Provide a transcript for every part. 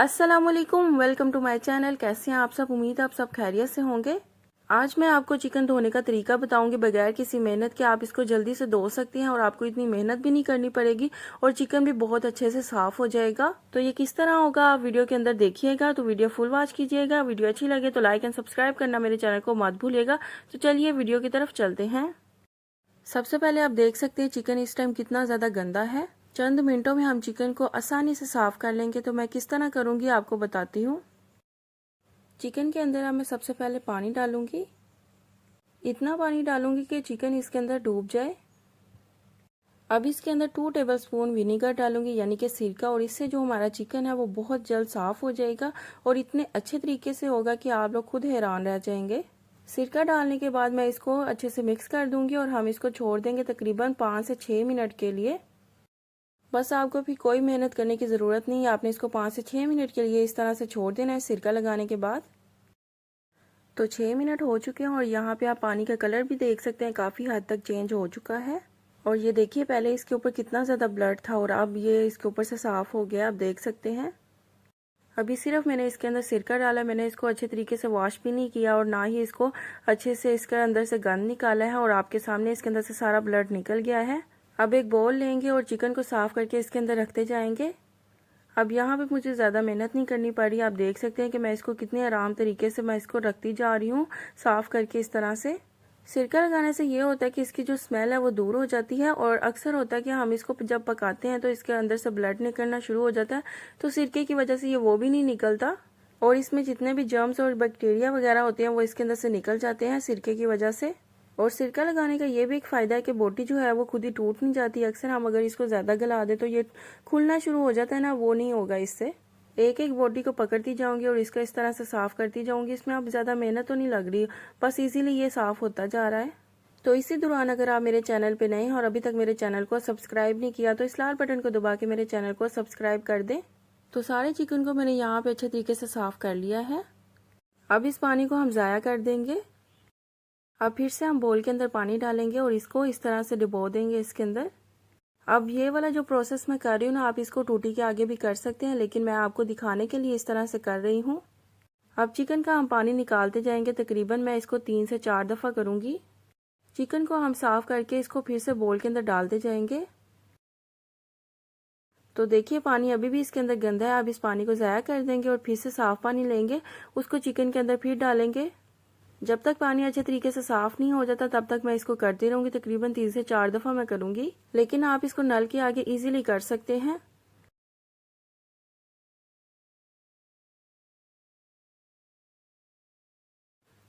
अस्सलामुअलैकुम, welcome to my channel. कैसे हैं आप सब? उम्मीद है आप सब खैरियत से होंगे। आज मैं आपको चिकन धोने का तरीका बताऊंगी बगैर किसी मेहनत के। आप इसको जल्दी से धो सकते हैं और आपको इतनी मेहनत भी नहीं करनी पड़ेगी और चिकन भी बहुत अच्छे से साफ हो जाएगा। तो ये किस तरह होगा आप वीडियो के अंदर देखिएगा, तो वीडियो फुल वॉच कीजिएगा। वीडियो अच्छी लगे तो लाइक एंड सब्सक्राइब करना मेरे चैनल को मत भूलिएगा। तो चलिए वीडियो की तरफ चलते हैं। सबसे पहले आप देख सकते हैं चिकन इस टाइम कितना ज़्यादा गंदा है। चंद मिनटों में हम चिकन को आसानी से साफ कर लेंगे। तो मैं किस तरह करूँगी आपको बताती हूँ। चिकन के अंदर मैं सबसे पहले पानी डालूंगी। इतना पानी डालूंगी कि चिकन इसके अंदर डूब जाए। अब इसके अंदर 2 टेबलस्पून विनेगर डालूंगी, यानी कि सिरका, और इससे जो हमारा चिकन है वो बहुत जल्द साफ हो जाएगा और इतने अच्छे तरीके से होगा कि आप लोग खुद हैरान रह जाएंगे। सिरका डालने के बाद मैं इसको अच्छे से मिक्स कर दूंगी और हम इसको छोड़ देंगे तकरीबन 5 से 6 मिनट के लिए। बस आपको भी कोई मेहनत करने की ज़रूरत नहीं है, आपने इसको 5 से 6 मिनट के लिए इस तरह से छोड़ देना है सिरका लगाने के बाद। तो 6 मिनट हो चुके हैं और यहाँ पे आप पानी का कलर भी देख सकते हैं, काफ़ी हद तक चेंज हो चुका है। और ये देखिए पहले इसके ऊपर कितना ज़्यादा ब्लड था और अब ये इसके ऊपर से साफ़ हो गया, आप देख सकते हैं। अभी सिर्फ मैंने इसके अंदर सिरका डाला, मैंने इसको अच्छे तरीके से वॉश भी नहीं किया और ना ही इसको अच्छे से इसके अंदर से गंद निकाला है और आपके सामने इसके अंदर से सारा ब्लड निकल गया है। अब एक बाउल लेंगे और चिकन को साफ़ करके इसके अंदर रखते जाएंगे। अब यहाँ पे मुझे ज़्यादा मेहनत नहीं करनी पड़ी, आप देख सकते हैं कि मैं इसको कितने आराम तरीके से मैं इसको रखती जा रही हूँ साफ़ करके इस तरह से। सिरका लगाने से ये होता है कि इसकी जो स्मेल है वो दूर हो जाती है और अक्सर होता है कि हम इसको जब पकाते हैं तो इसके अंदर से ब्लड निकलना शुरू हो जाता है, तो सिरके की वजह से ये वो भी नहीं निकलता और इसमें जितने भी जर्म्स और बैक्टीरिया वगैरह होते हैं वो इसके अंदर से निकल जाते हैं सिरके की वजह से। और सिरका लगाने का ये भी एक फ़ायदा है कि बोटी जो है वो खुद ही टूट नहीं जाती। अक्सर हम अगर इसको ज़्यादा गला दे तो ये खुलना शुरू हो जाता है ना, वो नहीं होगा इससे। एक एक बोटी को पकड़ती जाऊंगी और इसको इस तरह से साफ़ करती जाऊंगी। इसमें अब ज़्यादा मेहनत तो नहीं लग रही, बस इजीली ये साफ़ होता जा रहा है। तो इसी दौरान अगर आप मेरे चैनल पे नए हैं और अभी तक मेरे चैनल को सब्सक्राइब नहीं किया तो इस लाल बटन को दबा के मेरे चैनल को सब्सक्राइब कर दें। तो सारे चिकन को मैंने यहाँ पे अच्छे तरीके से साफ़ कर लिया है। अब इस पानी को हम ज़ाया कर देंगे। अब फिर से हम बोल के अंदर पानी डालेंगे और इसको इस तरह से डुबो देंगे इसके अंदर। अब ये वाला जो प्रोसेस मैं कर रही हूँ ना, आप इसको टूटी के आगे भी कर सकते हैं, लेकिन मैं आपको दिखाने के लिए इस तरह से कर रही हूँ। अब चिकन का हम पानी निकालते जाएंगे, तकरीबन मैं इसको 3 से 4 दफ़ा करूँगी। चिकन को हम साफ़ करके इसको फिर से बोल के अंदर डालते जाएंगे। तो देखिए पानी अभी भी इसके अंदर गंदा है, अब इस पानी को ज़ाया कर देंगे और फिर से साफ़ पानी लेंगे, उसको चिकन के अंदर फिर डालेंगे। जब तक पानी अच्छे तरीके से साफ नहीं हो जाता तब तक मैं इसको करती रहूंगी, तकरीबन 3 से 4 दफ़ा मैं करूंगी, लेकिन आप इसको नल के आगे इजीली कर सकते हैं।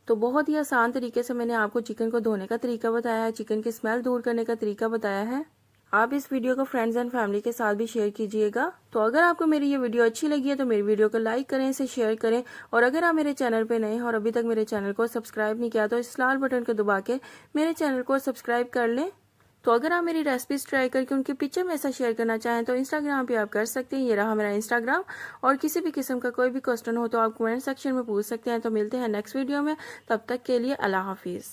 तो बहुत ही आसान तरीके से मैंने आपको चिकन को धोने का तरीका बताया है, चिकन की स्मेल दूर करने का तरीका बताया है। आप इस वीडियो को फ्रेंड्स एंड फैमिली के साथ भी शेयर कीजिएगा। तो अगर आपको मेरी ये वीडियो अच्छी लगी है तो मेरी वीडियो को लाइक करें, इसे शेयर करें और अगर आप मेरे चैनल पे नए हैं और अभी तक मेरे चैनल को सब्सक्राइब नहीं किया तो इस लाल बटन को दबा के मेरे चैनल को सब्सक्राइब कर लें। तो अगर आप मेरी रेसिपीज ट्राई करके उनके पिक्चर में ऐसा शेयर करना चाहें तो इंस्टाग्राम पे आप कर सकते हैं, ये रहा मेरा इंस्टाग्राम। और किसी भी किस्म का कोई भी क्वेश्चन हो तो आप कमेंट सेक्शन में पूछ सकते हैं। तो मिलते हैं नेक्स्ट वीडियो में, तब तक के लिए अल्लाह हाफिज़।